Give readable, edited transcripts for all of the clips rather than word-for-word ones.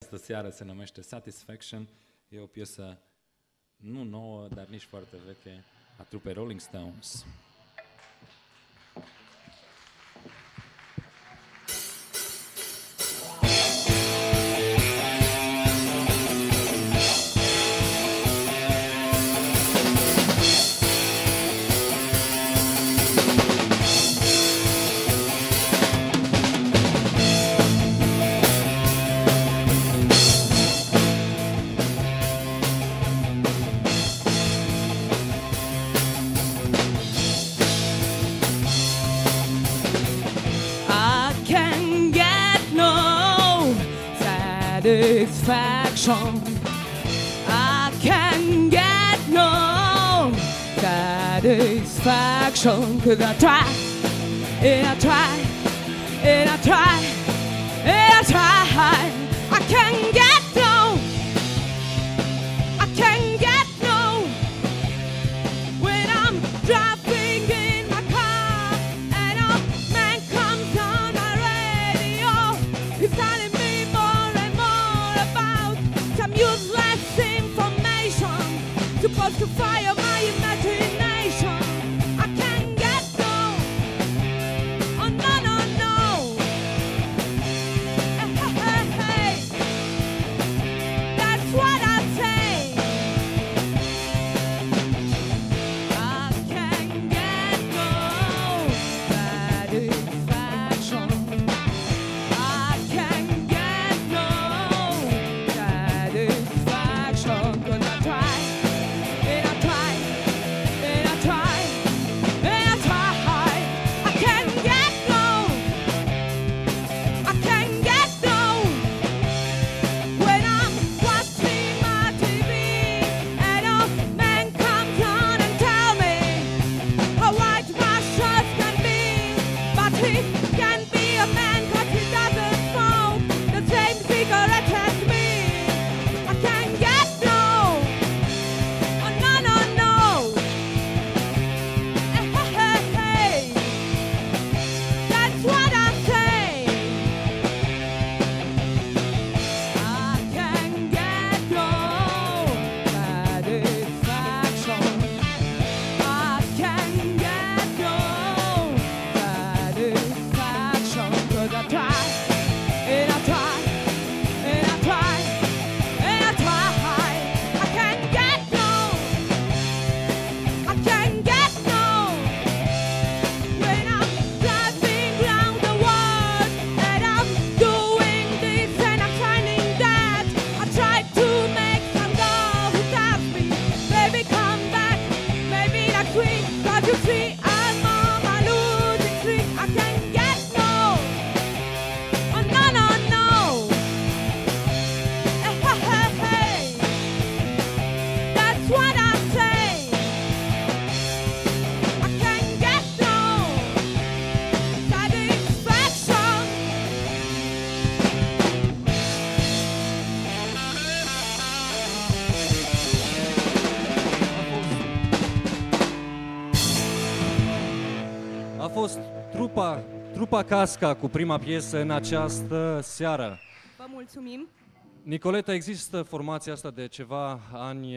această seară se numește Satisfaction. E o piesă nu nouă, dar nici foarte veche, a trupei Rolling Stones. Satisfaction. I can get no satisfaction, 'cause I try, and I try, and I try, and I try. I can get no, I can get no, when I'm driving in my car and a man comes on my radio. He's telling me useless information, supposed to fire my imagination. I can't get no, oh no, no, no. Hey, hey, hey. That's what I say. I can't get no satisfaction. I can't get no satisfaction, 'cause I try, and I try, and I try, and I try. I can't get no, I can't get no, when I'm watching my TV and a man comes on and tell me how white my shirt can be, but he can be a man 'cause he doesn't smoke the same cigarette as me. I can't get no, oh no, no, no. Hey, hey, hey. That's what I say. I can't get no satisfaction. I can't get no satisfaction, 'cause I try, and I try, and I try, and I try. I can't get no, I can't get no, when I'm driving round the world and I'm doing this and I'm finding that. I try to make some girl who tells me, baby come back, maybe next week, 'cause you see I'm on my losing streak. I can't get no, oh no, no, no. Hey, hey, hey. That's what I say. I can't get no satisfaction. A fost trupa Casca cu prima piesă în această seară. Vă mulțumim. Nicoleta, există formația asta de ceva ani.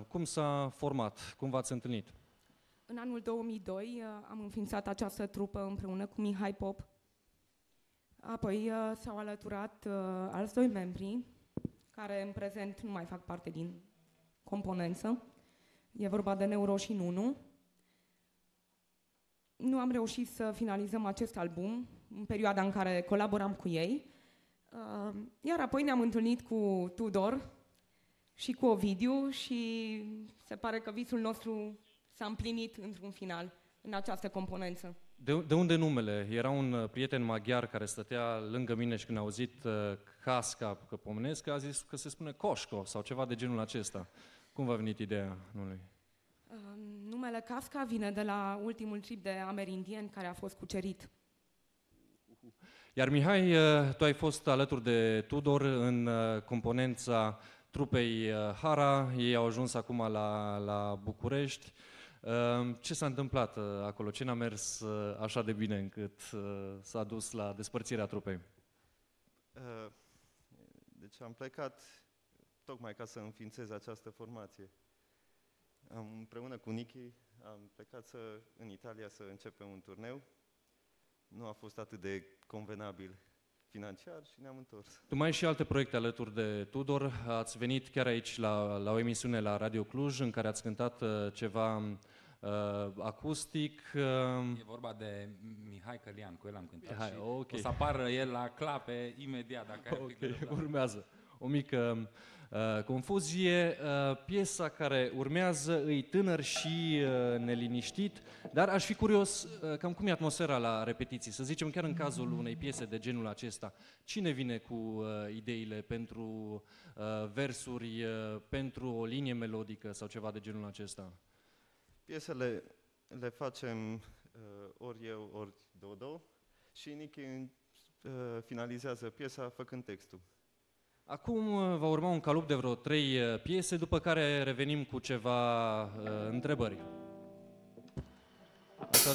Cum s-a format? Cum v-ați întâlnit? În anul 2002 am înființat această trupă împreună cu Mihai Pop. Apoi s-au alăturat alți doi membri, care în prezent nu mai fac parte din componență. E vorba de Neuro și Nunu. Nu am reușit să finalizăm acest album în perioada în care colaboram cu ei, iar apoi ne-am întâlnit cu Tudor și cu Ovidiu și se pare că visul nostru s-a împlinit într-un final în această componență. De unde numele? Era un prieten maghiar care stătea lângă mine și când a auzit Casca, că pomenesc, a zis că se spune Coșco sau ceva de genul acesta. Cum v-a venit ideea numelui? Numele Casca vine de la ultimul trip de amerindieni care a fost cucerit. Iar Mihai, tu ai fost alături de Tudor în componența trupei Hara, ei au ajuns acum la București. Ce s-a întâmplat acolo? Ce n-a mers așa de bine încât s-a dus la despărțirea trupei? Deci am plecat tocmai ca să înființez această formație. Împreună cu Nichi am plecat în Italia să începem un turneu. Nu a fost atât de convenabil financiar și ne-am întors. Tu mai ai și alte proiecte alături de Tudor. Ați venit chiar aici la o emisiune la Radio Cluj în care ați cântat ceva acustic. E vorba de Mihai Călian, cu el am cântat și okay. o să apară el la clape imediat, dacă ai urmează. O mică confuzie. Piesa care urmează îi tânăr și neliniștit, dar aș fi curios cam cum e atmosfera la repetiții. Să zicem, chiar în cazul unei piese de genul acesta, cine vine cu ideile pentru versuri, pentru o linie melodică sau ceva de genul acesta? Piesele le facem ori eu, ori Dodo și Nichi finalizează piesa făcând textul. Acum va urma un calup de vreo 3 piese, după care revenim cu ceva întrebări. Așa...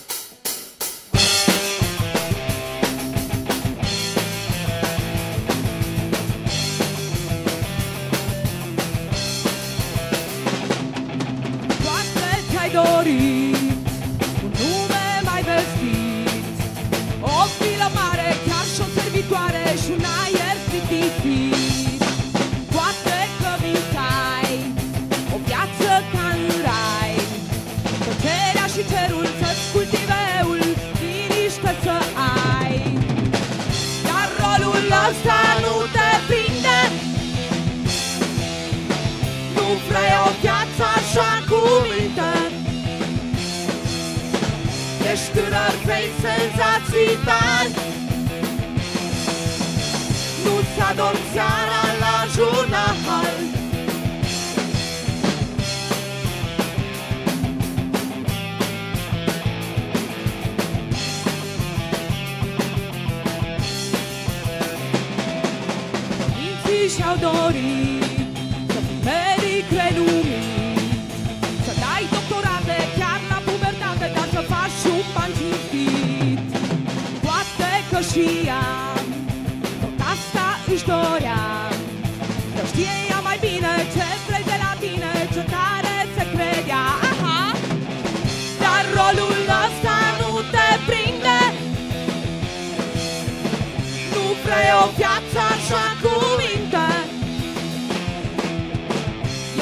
Poate ți-ai dorit un nume mai vestit, o vilă mare, chiar și o servitoare și un aer plictisit. Poate că visai o viață ca în rai, plăcerea și cerul să-ți cultiveul, liniște să ai. Dar rolul ăsta nu te prinde, nu vrei o viață așa cu minte. Ești tânăr, vrei senzații tari, nu-ți adormi seara la jurnal. Părinții și-au dorit să fii medic renumit, să dai doctorate chiar la pubertate, dar să faci un ban cinstit. Poate că și ea tot asta își dorea, că știe ea mai bine ce vrei de la tine, ce tare se credea. Aha! Dar rolul ăsta nu te prinde, nu vrei o viață așa cu minte.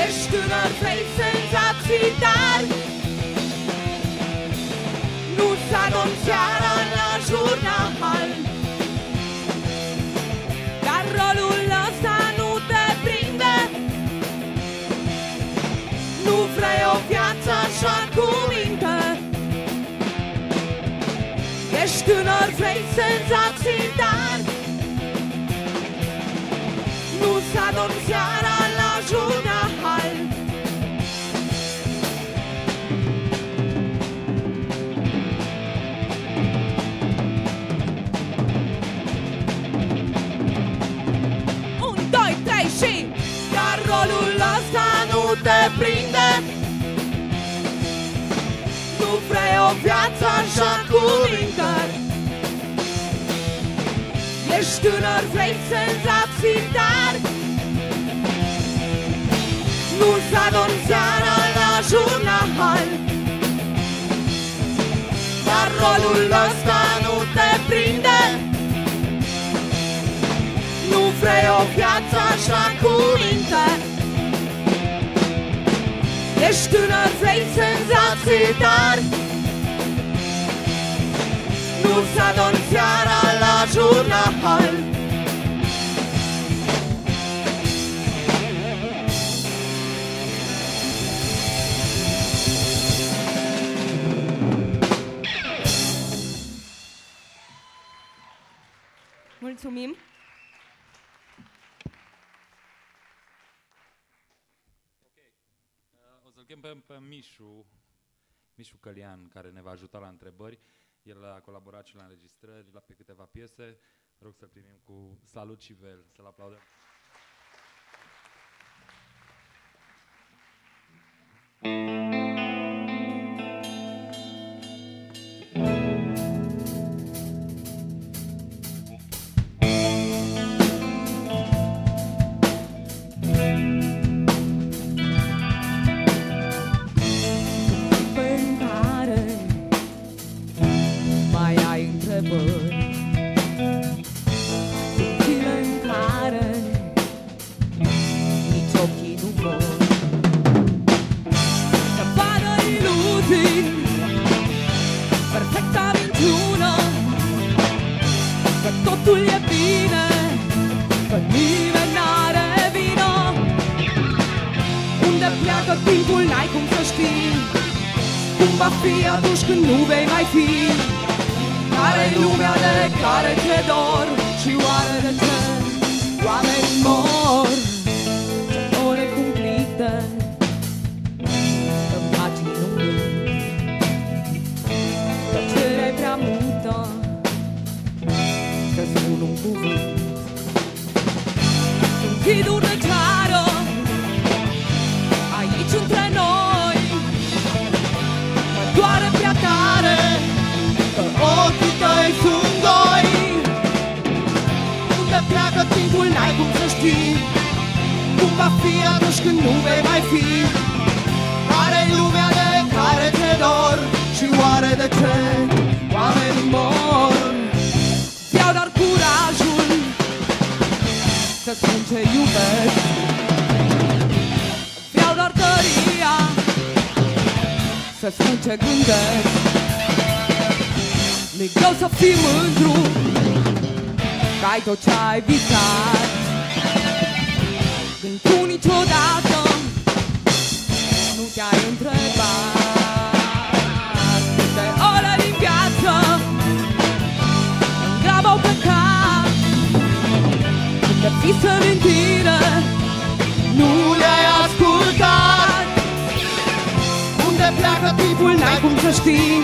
Ești tânăr, vrei senzații tari, nu-ți adormi seara la jurnal. Dar rolul ăsta nu te prinde, nu vrei o viață așa cu minte. Ești tânăr, vrei senzații tari, nu-ți adormi seara la jurnal. Și dar rolul ăsta nu te prinde, nu vrei o viață așa cu minte. Ești tânăr, vrei senzații tari, nu-ți adormi seara la jurnal. Dar rolul ăsta nu te prinde, nu vrei o viață așa cu minte. Ești tânăr, vrei senzații tari, nu-ți adormi seara la jurnal. Mulțumim! O să-l chem pe Mișu Călian, care ne va ajuta la întrebări. El a colaborat și la înregistrări, pe câteva piese. Rog să-l primim cu salut și vel, să-l aplaudăm. timpul, n-ai cum să știi cum va fi atunci când nu vei mai fi. Care-i lumea de care te dor și oare de ce oamenii mor? Ce ore cumplite în pagini nu tăcerea-i prea multă să spun un cuvânt. Sunt ziduri de ceară aici între noi, mă doare prea tare că ochii tăi sunt goi. Unde pleacă timpul, n-ai cum să știi cum va fi atunci când nu vei mai fi. Care-i lumea de care te dor și oare de ce oamenii mor? Ți-au doar curajul să spun ce iubesc, vreau doar tăria să spun ce gândesc. Mi-e greu să fii mândru că ai tot ce-ai visat, când tu niciodată nu te-ai întrebat câte ore din viață în grab au plecat, câte visări în tine nu le-ai ascultat. Unde pleacă timpul, n-ai cum să știi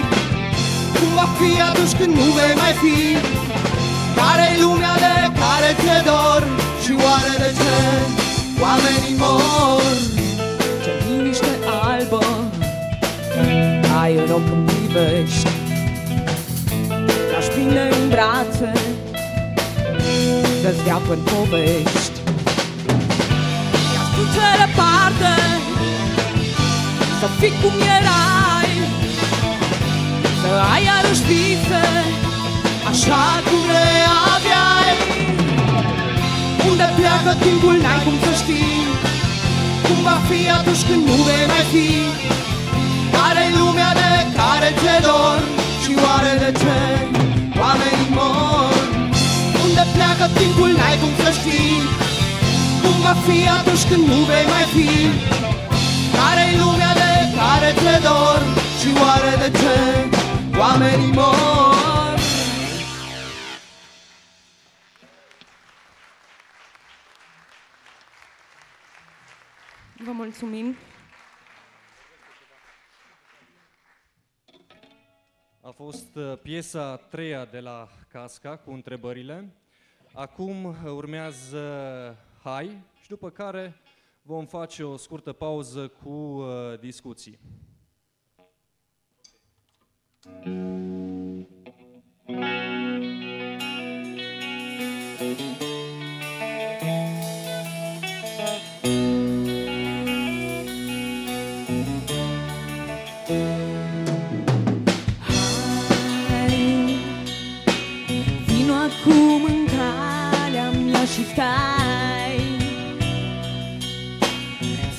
cum va fi atunci când nu vei mai fi. Care-i lumea de care te dor și oare de ce oamenii mor? Ce liniște albă ai în ochi când privești, te-aș prinde în brațe să-ți dea până povești. Te-aș duce departe să fii cum erai, să ai iarăși vise așa cum le aveai. Unde pleacă timpul, n-ai cum să știi cum va fi atunci când nu vei mai fi. Care-i lumea de care te dor și oare de ce oamenii mor? Unde pleacă timpul, n-ai cum să știi cum va fi atunci când nu vei mai fi. Care-i lumea de care te dor și oare de ce oamenii mor? Vă mulțumim! A fost piesa a treia de la Casca cu întrebările. Acum urmează Hai și după care vom face o scurtă pauză cu discuții. Vino acum în calea mea și stai,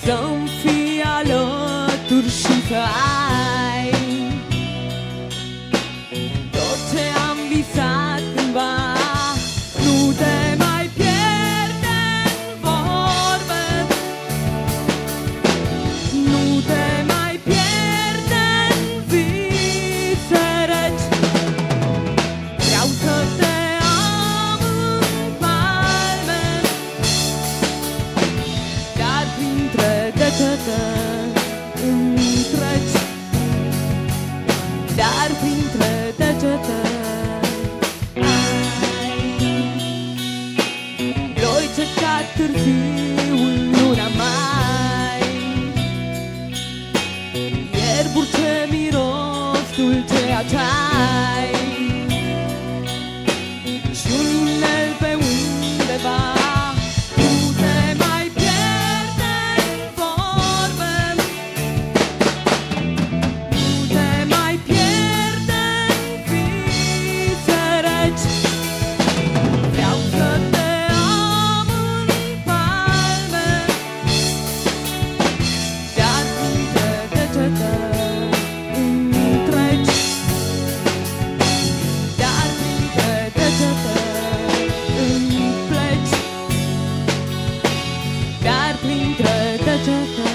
să-mi fii alături și să ai tot ce am visat cândva. Nu te mai pierde în vorbe, nu te mai pierde în vise reci. Vreau să te am în palme, dar printre degete îmi treci, dar printre degete voi cerca târziu în luna mai, ierburi ce miros dulce aceai și un inel pe undeva. Nu te mai pierde în vorbe, nu te mai pierde în vise reci. Vreau să te am în palme, dar printre degete îmi treci, dar printre degete îmi pleci, dar printre degete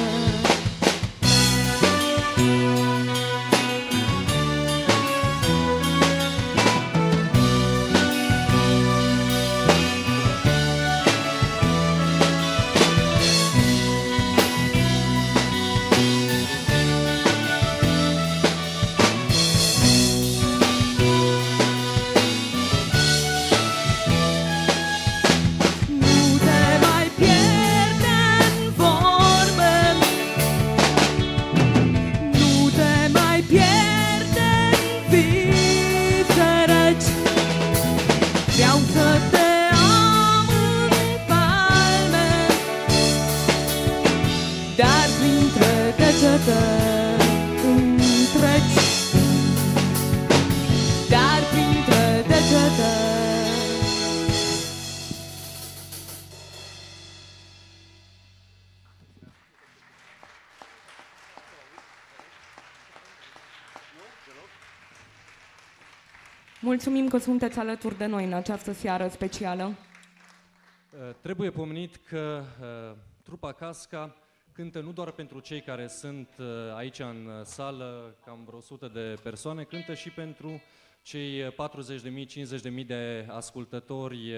Mulțumim că sunteți alături de noi în această seară specială. Trebuie pomenit că trupa Casca cântă nu doar pentru cei care sunt aici în sală, cam vreo 100 de persoane, cântă și pentru cei 40.000, 50.000 de ascultători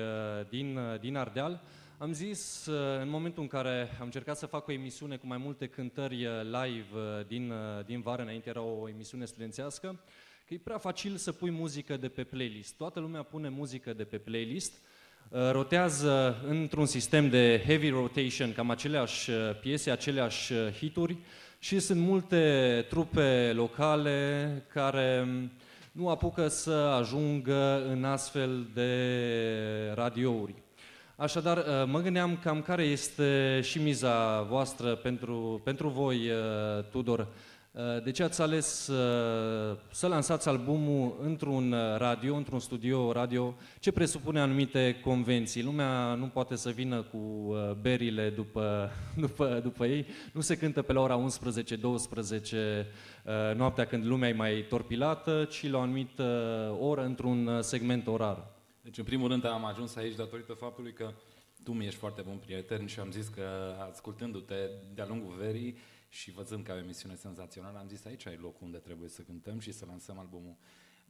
din Ardeal. Am zis, în momentul în care am încercat să fac o emisiune cu mai multe cântări live din vară, înainte era o emisiune studențească, că e prea facil să pui muzică de pe playlist. Toată lumea pune muzică de pe playlist, rotează într-un sistem de heavy rotation, cam aceleași piese, aceleași hituri, și sunt multe trupe locale care nu apucă să ajungă în astfel de radiouri. Așadar, mă gândeam cam care este și miza voastră pentru voi, Tudor. De ce ați ales să lansați albumul într-un radio, într-un studio radio, ce presupune anumite convenții? Lumea nu poate să vină cu berile după ei, nu se cântă pe la ora 11-12 noaptea când lumea e mai torpilată, ci la o anumită oră într-un segment orar. Deci, în primul rând, am ajuns aici datorită faptului că tu mi ești foarte bun prieten și am zis că, ascultându-te de-a lungul verii și văzând că ai o emisiune senzațională, am zis aici ai locul unde trebuie să cântăm și să lansăm albumul.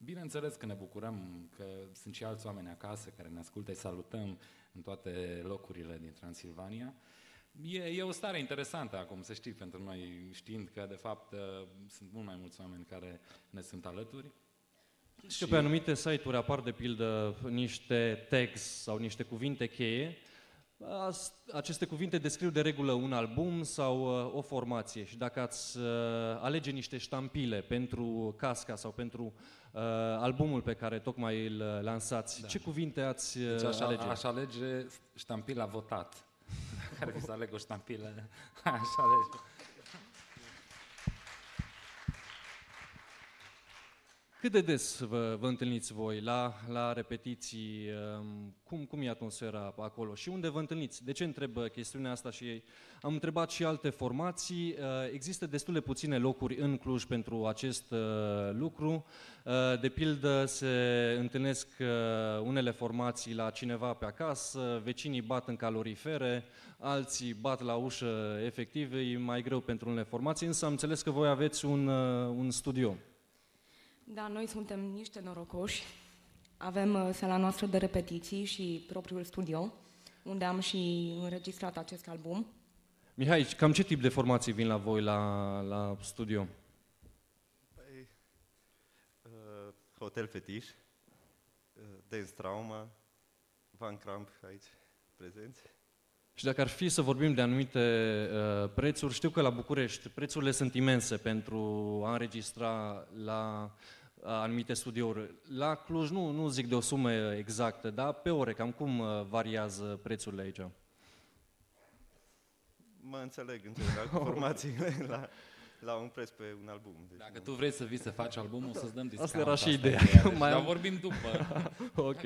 Bineînțeles că ne bucurăm că sunt și alți oameni acasă care ne ascultă, îi salutăm în toate locurile din Transilvania. E o stare interesantă acum, să știi, pentru noi, știind că, de fapt, sunt mult mai mulți oameni care ne sunt alături. Și pe anumite site-uri apar, de pildă, niște tags sau niște cuvinte cheie. Aceste cuvinte descriu de regulă un album sau o formație și dacă ați alege niște ștampile pentru Casca sau pentru albumul pe care tocmai îl lansați, ce cuvinte ați alege? Aș alege ștampila votat. Care vi să aleg o ștampilă, aș alege. Cât de des vă întâlniți voi la repetiții? Cum e atmosfera acolo? Și unde vă întâlniți? De ce întreb chestiunea asta și am întrebat și alte formații. Există destul de puține locuri în Cluj pentru acest lucru. De pildă se întâlnesc unele formații la cineva pe acasă, vecinii bat în calorifere, alții bat la ușă efectiv, e mai greu pentru unele formații, însă am înțeles că voi aveți un studio. Da, noi suntem niște norocoși. Avem sala noastră de repetiții și propriul studio, unde am și înregistrat acest album. Mihai, cam ce tip de formații vin la voi la studio? Păi, Hotel Fetiș, Dance Trauma, Van Cramp aici prezenți. Și dacă ar fi să vorbim de anumite prețuri, știu că la București prețurile sunt imense pentru a înregistra la anumite studiouri. La Cluj nu zic de o sumă exactă, dar pe ore, cam cum variază prețurile aici? Mă înțeleg în general cu formațiile la un preț pe un album. Deci dacă tu vrei să vii să faci albumul, să-ți dăm discount. Asta era și ideea. Dar vorbim după. Ok.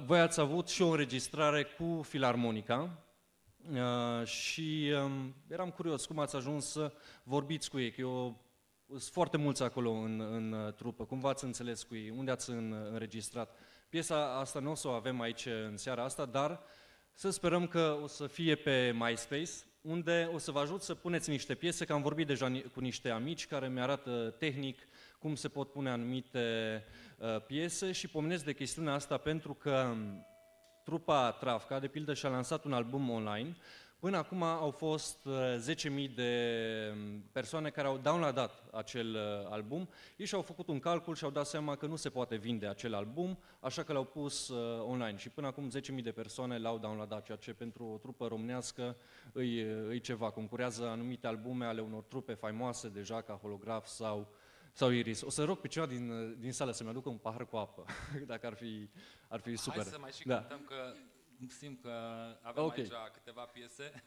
Voi ați avut și o înregistrare cu Filarmonica și eram curios cum ați ajuns să vorbiți cu ei, că sunt foarte mulți acolo în trupă. Cum v-ați înțeles cu ei? Unde ați înregistrat? Piesa asta nu o să o avem aici în seara asta, dar să sperăm că o să fie pe MySpace, unde o să vă ajut să puneți niște piese, că am vorbit deja cu niște amici care mi-arată tehnic cum se pot pune anumite piese și pomenesc de chestiunea asta pentru că trupa Travca, de pildă, și-a lansat un album online. Până acum au fost 10.000 de persoane care au downloadat acel album. Ei și-au făcut un calcul și au dat seama că nu se poate vinde acel album, așa că l-au pus online. Și până acum 10.000 de persoane l-au downloadat, ceea ce pentru o trupă românească îi ceva. Concurează anumite albume ale unor trupe faimoase deja, ca Holograf sau Iris. O să rog pe cineva din sală să-mi aducă un pahar cu apă, dacă ar fi super. Hai să mai și cântăm, că simt că avem aici câteva piese,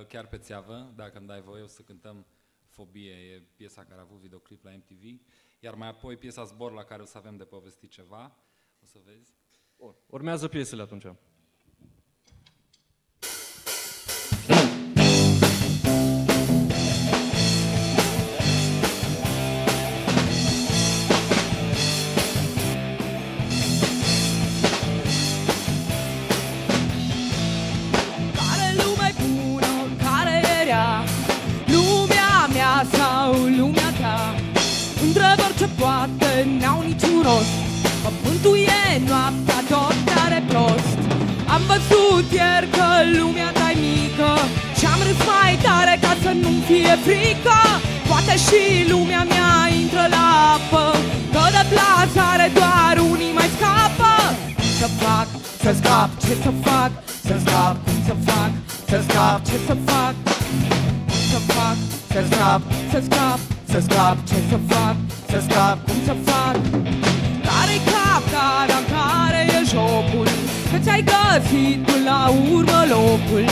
chiar pe țeavă, dacă îmi dai voie, o să cântăm Fobie, e piesa care a avut videoclip la MTV, iar mai apoi piesa Zbor, la care o să avem de povestit ceva, o să vezi. Urmează piesele atunci. ce poate n-au niciun rost. Pământul e noaptea, tot are prost. Am văzut ieri că lumea ta-i mică și-am râs mai tare ca să nu-mi fie frică. Poate și lumea mea intră la apă, că de plasare doar unii mai scapă. Cum să fac să scap, ce să fac să scap, cum să fac să scap, ce să fac, cum să fac să scap, să scap, să scap, ce să fac să scap, cum să fac. Care-i capcana, care e jocul, că ți-ai găsit până la urmă locul.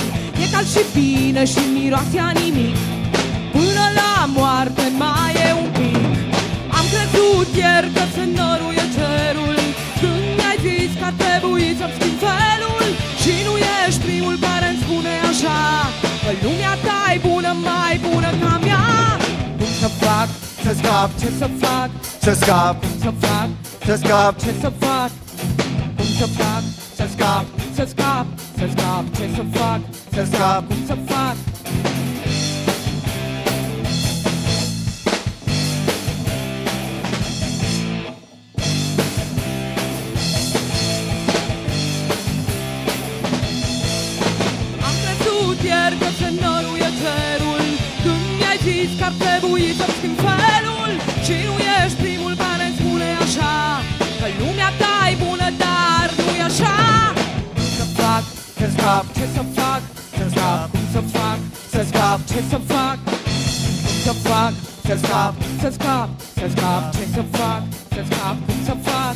E cald și bine și miroase a nimic, până la moarte mai e un pic. Am crezut ieri că se năruie cerul, când mi-ai zis că ar trebui să-mi schimb felul. Și nu ești primul care-mi spune așa, că lumea ta-i bună, mai bună ca mea. Cum să fac să scap, ce să fac să scap, cum să fac să scap, ce să fac, cum să fac să scap, să scap, să scap, ce să fac să scap, cum să fac. Am crezut ieri că se năruie cerul, când mi-ai zis că ar trebui să-mi schimb felul. Și nu ești primul care-mi spune așa, că lumea ta-i bună, dar nu-i așa. Cum să fac să scap, ce să fac să scap, cum să fac să scap, ce să fac, cum să fac să scap, să scap, să scap, ce să fac să scap, cum să fac,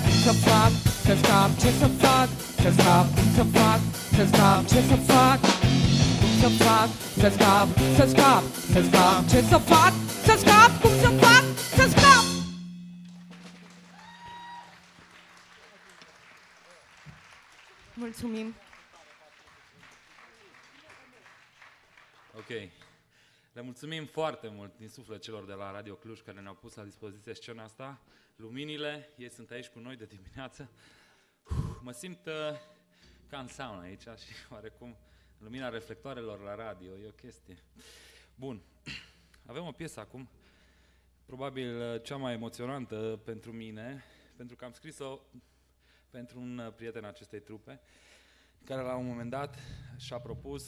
cum să fac să scap, ce să fac să scap, cum să fac să scap, ce să fac, cum să fac să scap, să scap, să scap, ce să fac să scap, cum să fac să scap. Mulțumim. Ok. Le mulțumim foarte mult din suflet celor de la Radio Cluj care ne-au pus la dispoziție scena asta. Luminile, ei sunt aici cu noi de dimineață. Mă simt ca în sauna aici și oarecum lumina reflectoarelor la radio, e o chestie. Bun, avem o piesă acum, probabil cea mai emoționantă pentru mine, pentru că am scris-o pentru un prieten acestei trupe, care la un moment dat și-a propus,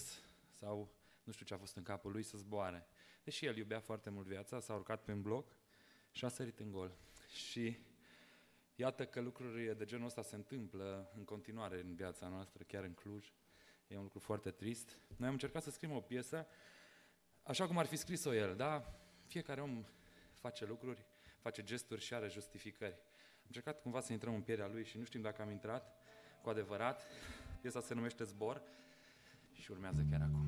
sau nu știu ce a fost în capul lui, să zboare. Deși el iubea foarte mult viața, s-a urcat pe un bloc și a sărit în gol. Și iată că lucruri de genul ăsta se întâmplă în continuare în viața noastră, chiar în Cluj. E un lucru foarte trist. Noi am încercat să scriem o piesă așa cum ar fi scris-o el, da? Fiecare om face lucruri, face gesturi și are justificări. Am încercat cumva să intrăm în pielea lui și nu știm dacă am intrat cu adevărat. Piesa se numește Zbor și urmează chiar acum.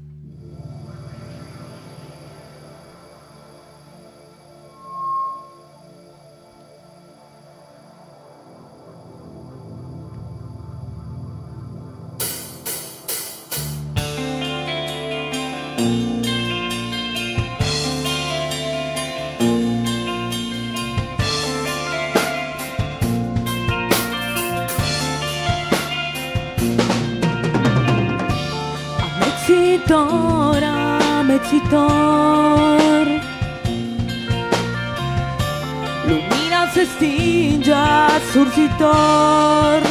Amețitor, lumina se stinge asurzitor,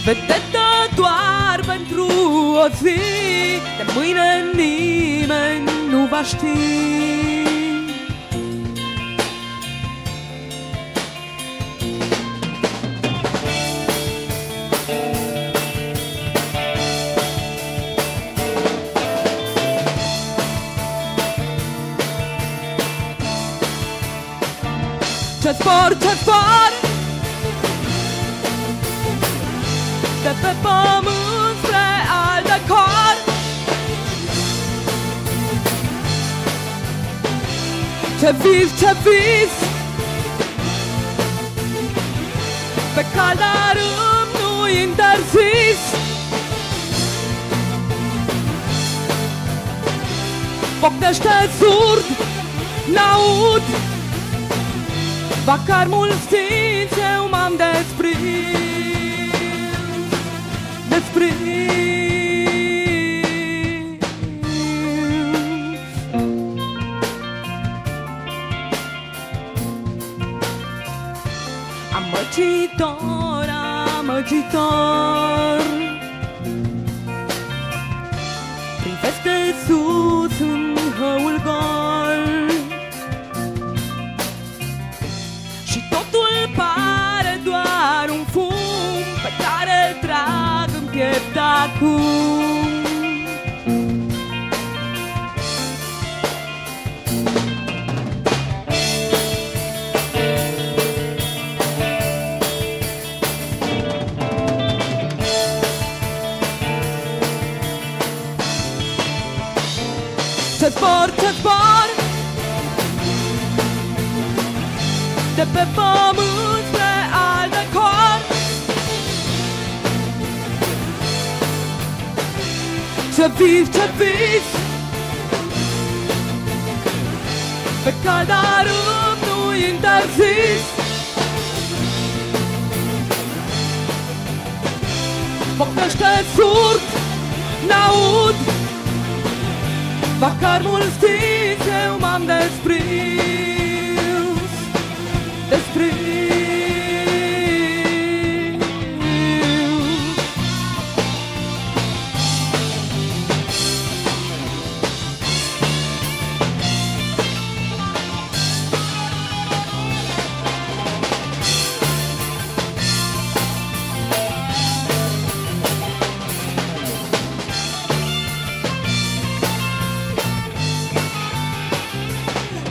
vedetă doar pentru o zi, de mâine nimeni nu va ști. Ce zbor de pe pământ spre alt decor, ce vis pe caldarâm nu interzis. Pocnește surd, n-aud, vacar mult stinți, eu m-am desprins. piept acum. Ce zbor, ce zbor de pe pământ spre alte cor. Ce vis, ce vis pe caldarâm nu interzis. Pocnește surd, n-aud vacarmul stins, eu m-am desprins.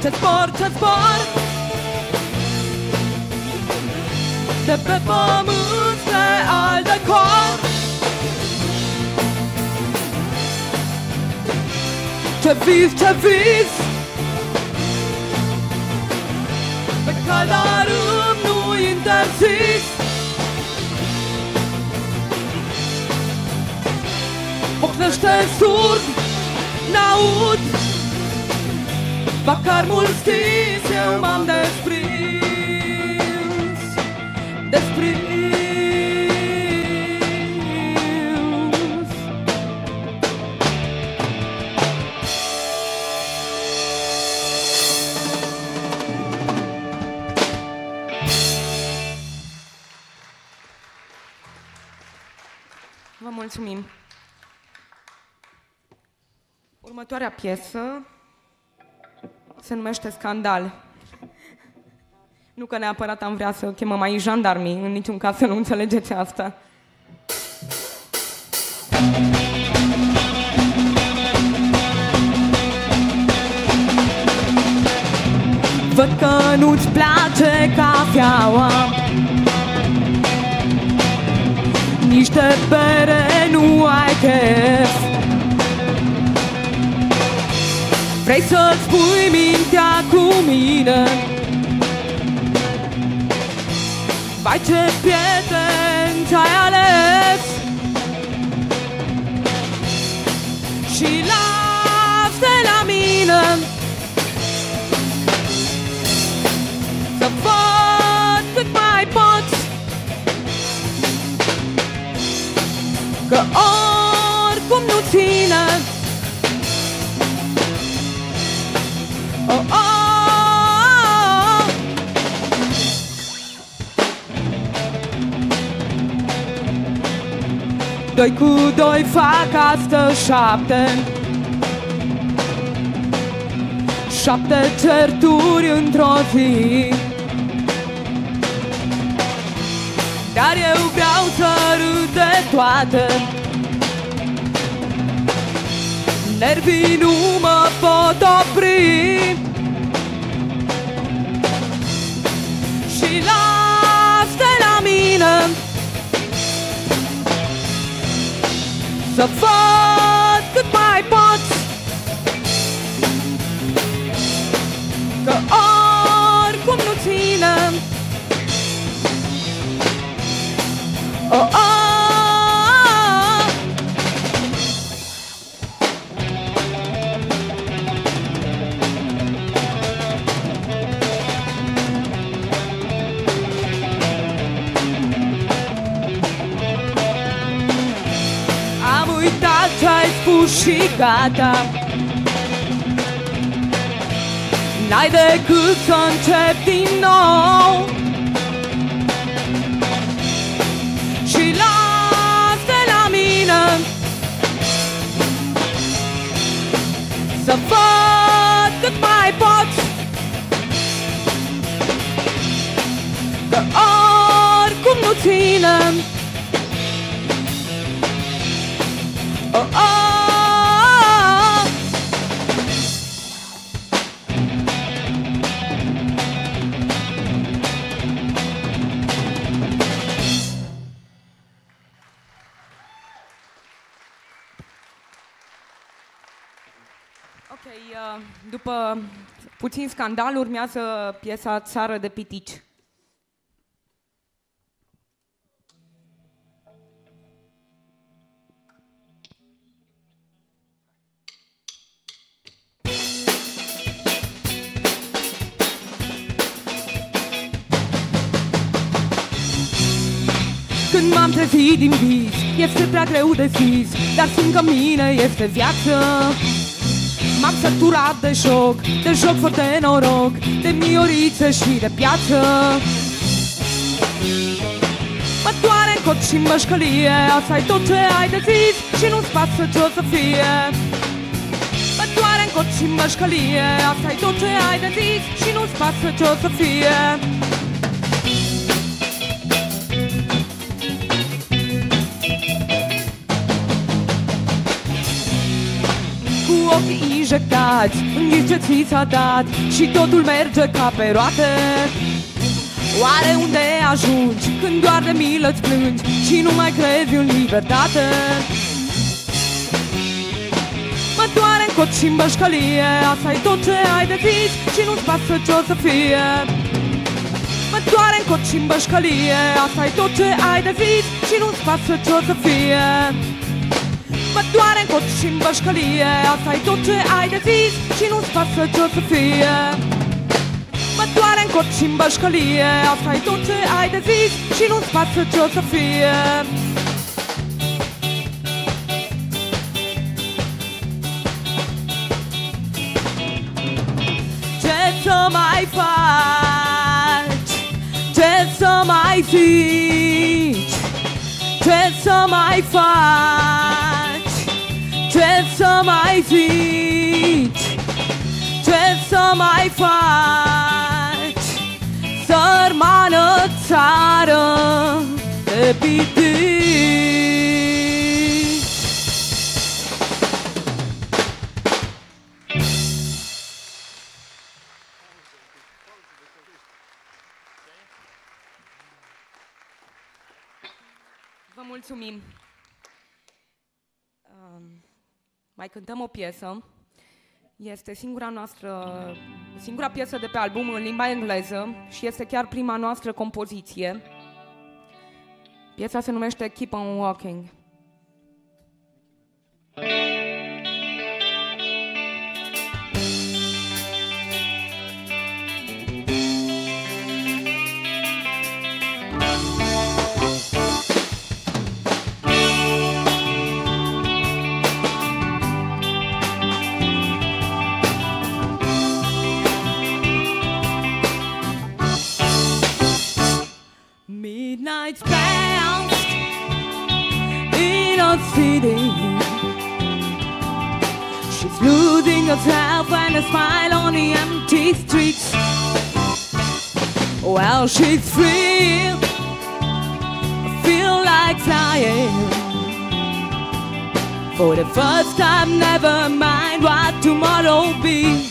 Ce zbor, ce zbor de pe pământ spre alte cor. Ce vis, ce vis pe caldarâm nu interzis. Pocnește surd, n-aud vacarmul stins, eu m-am desprins. Desprins. Vă mulțumim. Următoarea piesă se numește Scandal. Nu că neapărat am vrea să chemăm aici jandarmii, în niciun caz să nu înțelegeți asta. Văd că nu-ți place cafeaua, nici de bere nu ai chef. Vrei să-ți pui mintea cu mine? Vai, ce prieten ți-ai ales și lasă la mine să văd cât mai poți, că oricum nu ține. Oh, oh, oh. Doi cu doi fac astă 7, 7 certuri într-o zi. Dar eu vreau să râd de toate, nervii nu mă pot opri. Și lasă la mine să văd cât mai poți, că oricum nu ține. Oh, oh. Ce-ai spus și gata, n-ai decât să începi din nou. Și lasă la mine să văd cât mai poți, că oricum nu ține. Ok, după puțin scandal urmează piesa Țară de pitici. Când m-am trezit din vis, este prea greu de zis, dar simt că mine este viață. M-am săturat de joc fără de noroc, de mioriță și de piață. Mă doare în cot și-n bășcălie, asta-i tot ce ai de zis și nu-ți pasă ce o să fie. Mă doare în cot și-n bășcălie, asta-i tot ce ai de zis și nu-ți pasă ce o să fie. Cu ochii injectați, înghiți ce ți s-a dat și totul merge ca pe roate. Oare unde ajungi când doar de milă-ți plângi și nu mai crezi în libertate? Mă doare în cot și-n bășcălie, asta-i tot ce ai de zis și nu-ți pasă ce o să fie. Mă doare în cot și-n bășcălie, asta-i tot ce ai de zis și nu-ți pasă ce o să fie. Mă doare în cot și-n bășcălie, asta-i tot ce ai de zis și nu-ți pasă ce o să fie. Mă doare în cot și-n bășcălie, asta-i tot ce ai de zis și nu-ți pasă ce o să fie. Ce să mai faci? Ce să mai zici? Ce să mai faci? Ce să mai zici? Ce să mai faci? Sărmană țară de pitici. Vă mulțumim. Mai cântăm o piesă. Este singura piesă de pe album în limba engleză și este chiar prima noastră compoziție. Piesa se numește Keep on Walking. Midnight's past in a city. She's losing herself and a smile on the empty streets. Well, she's free, feel like flying. For the first time, never mind what tomorrow will be.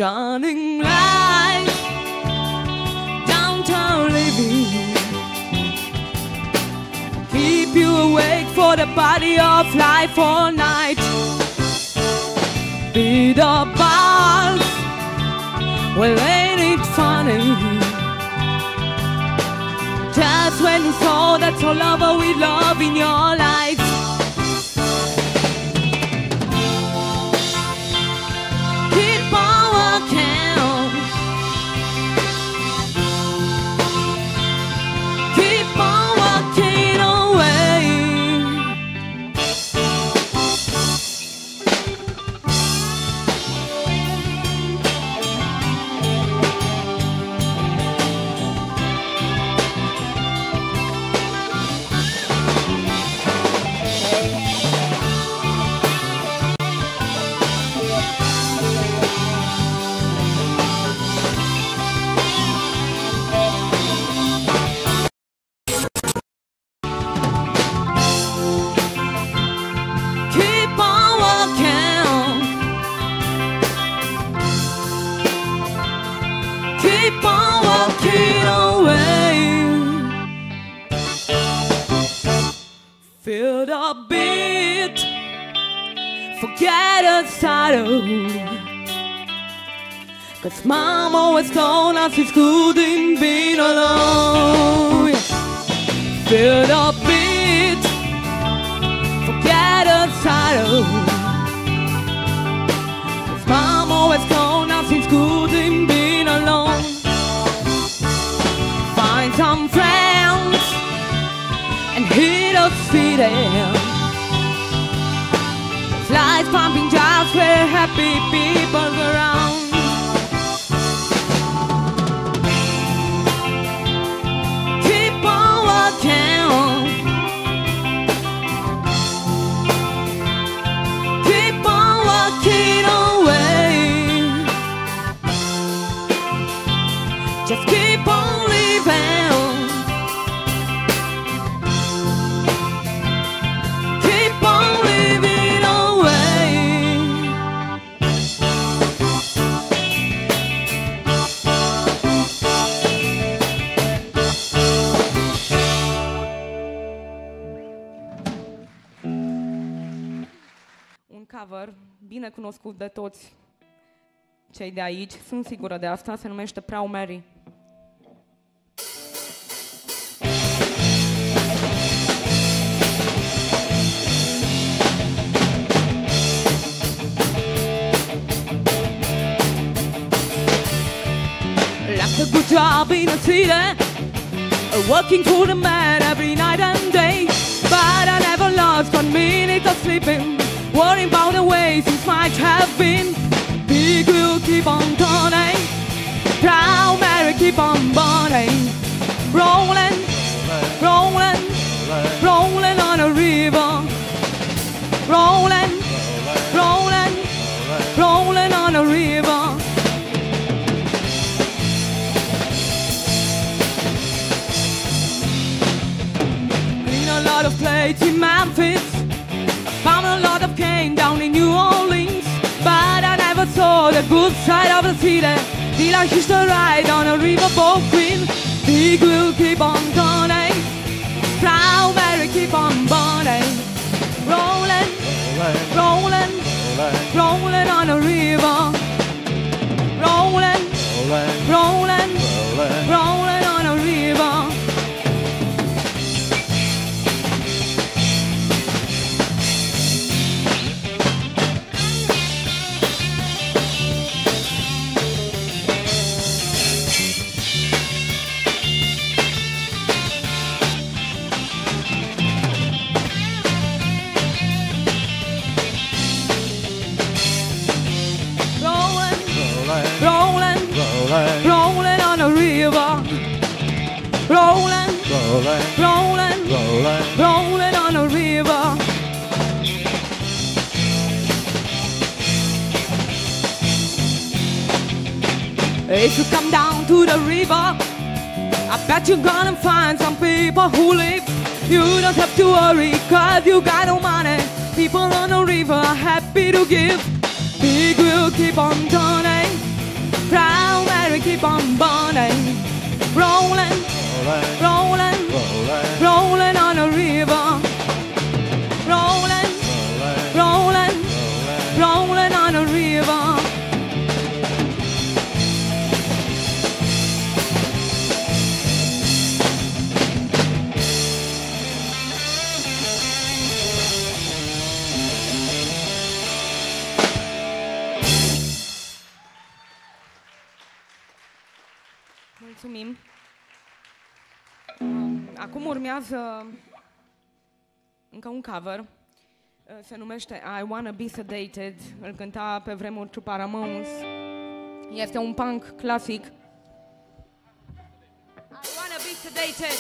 Shining light, downtown living. Keep you awake for the party of life all night. Be the bars, well ain't it funny? Just when you saw that's all over with love in your life. Feel the beat, forget the title. 'Cause Mom always told us it's good in being alone. Feel the beat, forget the title. 'Cause Mom always told us it's good in being alone. Find some friends and hit a city. Lights pumping jobs where happy people around. Keep on walking. Keep on walking away. Just keep on living. Keep on living away. Un cover bine cunoscut de toți cei de aici, sunt sigură de asta, se numește Proud Mary. Left a good job in a city, working for the man every night and day. But I never lost 1 minute of sleeping, worrying about the way things might have been. Big will keep on turning, Proud Mary keep on burning. Rolling, rolling, rolling on a river. Rolling, rolling, rolling on a river. Clean a lot of plates in Memphis, found a lot of cane down in New Orleans. But I never saw the good side of the city till I hitched a ride on a riverboat queen. Big will keep on turning, Proud Mary keep on burning. Rolling, rolling, rolling on a river. Rolling, rolling, rolling on a river. Rolling, rolling on a river. Rolling, rolling, rolling on a river. If you come down to the river, I bet you're gonna find some people who live. You don't have to worry, 'cause you got no money. People on the river are happy to give. Big will keep on turning, Proud Mary keep on burning. Rolling, rolling, rolling on a river. Rolling, rolling, rolling on a river. Mulțumim. Acum urmează încă un cover. Se numește I Wanna Be Sedated. Îl cânta pe vremuri trupa Ramones. Este un punk clasic. I wanna be sedated.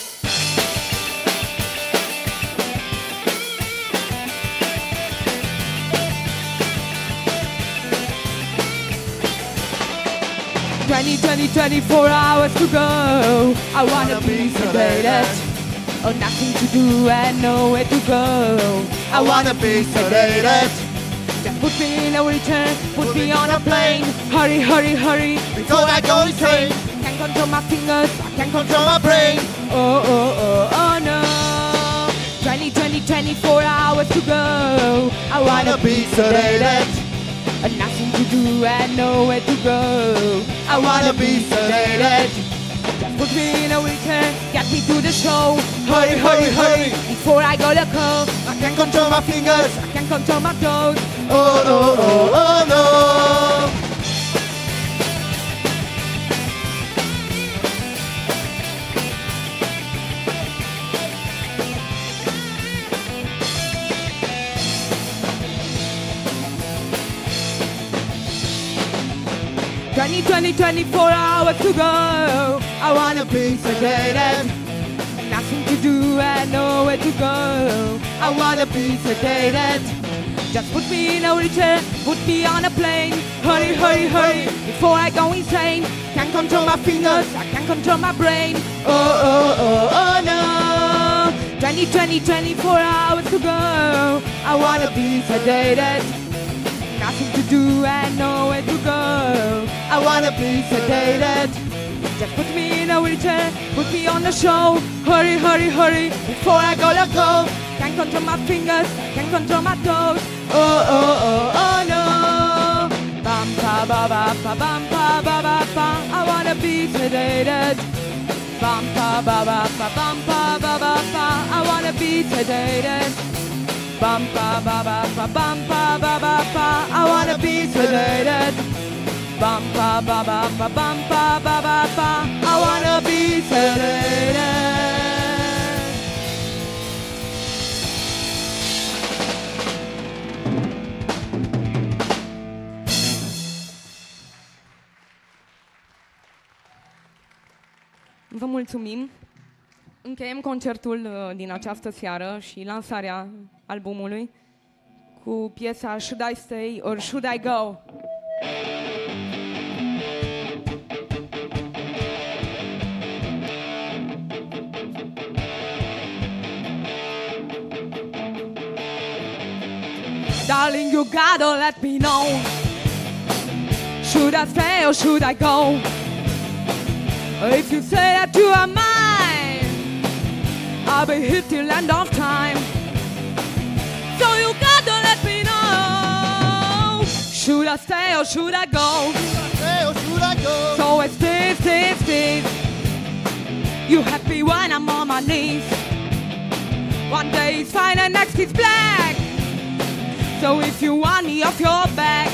Twenty, 24 hours to go. I wanna be sedated. Oh, nothing to do and nowhere to go. I wanna be sedated. Just put me in a wheelchair, put me on a plane. Hurry, hurry, hurry, Before I go insane, can't control my fingers, I can't control control my brain. Oh, oh, oh, oh no. 20, 24 hours to go. I wanna be sedated, and nothing to do and nowhere to go. I wanna be sedated. Just put me in a wheelchair, get me to the show. Hurry, hurry, hurry. Before I go loco, I can't control my fingers. I can't control my toes. Oh, oh, oh, oh no. Twenty, 24 hours to go. I wanna be sedated, nothing to do and nowhere to go. I wanna be sedated. Just put me in a wheelchair, put me on a plane. Hurry, hurry, hurry, before I go insane. Can't control my fingers, I can't control my brain. Oh, oh, oh, oh no. 24 hours to go. I wanna be sedated, nothing to do and nowhere to go. I wanna be sedated. Just put me in a wheelchair, put me on the show. Hurry, hurry, hurry, before I go let go. Can't control my fingers, can't control my toes. Oh, oh, oh, oh no. Bam, pa, ba, ba, pa, bam, pa, ba, ba, pa. I wanna be sedated. Bam, pa, ba, ba, pa, bam, pa, ba, ba, pa. I wanna be sedated. Bam, pa, ba, ba, pa, bam, pa, ba, ba, pa. I wanna be sedated. Bam, pa, ba, ba, pa, bam, pa, ba, ba, pa. I wanna be sedated. Vă mulțumim. Încheiem concertul din această seară și lansarea albumului cu piesa Should I Stay or Should I Go? Darling, you gotta let me know. Should I stay or should I go? If you say that you are mine, I'll be here till end of time. So you gotta let me know. Should I stay or should I go? Should I stay or should I go? So it's this. You happy when I'm on my knees. One day it's fine and next it's black. So if you want me off your back,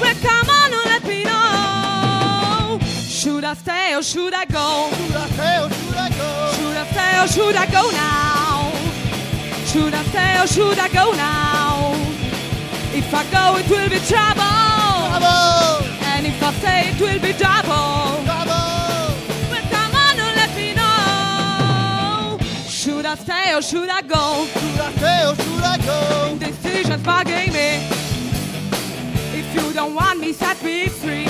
well come on and let me know. Should I stay or should I go? Should I stay or should I go? Should I stay or should I go now? Should I stay or should I go now? If I go it will be trouble. Trouble! And if I stay it will be double. Trouble! Well come on and let me know. Should I stay or should I go? Should I stay or should I go? Decisions bugging me. If you don't want me, set me free.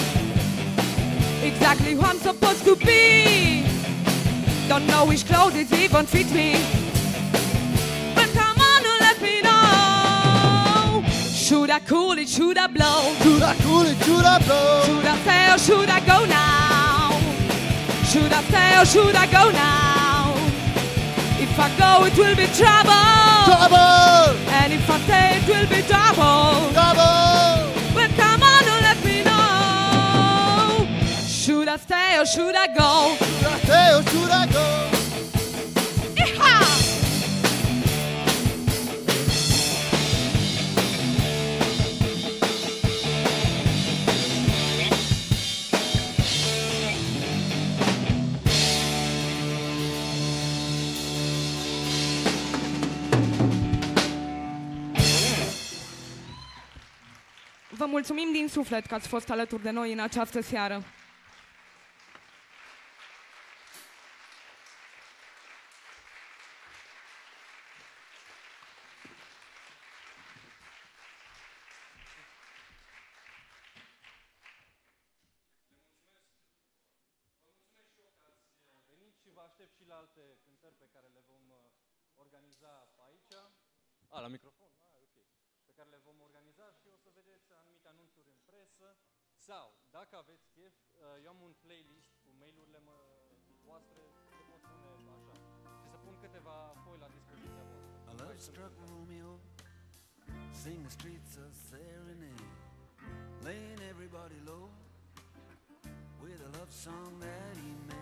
Exactly who I'm supposed to be. Don't know which clothes even fit me. But come on and let me know. Should I cool it, should I blow? Should I cool it, should I blow? Should I stay or should I go now? Should I stay or should I go now? If I go it will be trouble. Trouble! And if I stay it will be double. Trouble! Well come on and let me know. Should I stay or should I go? Should I stay or should I go? Iha! Vă mulțumim din suflet că ați fost alături de noi în această seară. Și vă aștept și la alte cântări pe care le vom organiza aici. La microfon? Ok. Pe care le vom organiza și o să vedeți anumite anunțuri în presă. Sau, dacă aveți chef, eu am un playlist cu mail-urile voastre, le pot pune așa. Și să pun câteva foi la dispoziția voastră. starstruck Romeo sing the streets a serenade, laying everybody low with a love song that he made.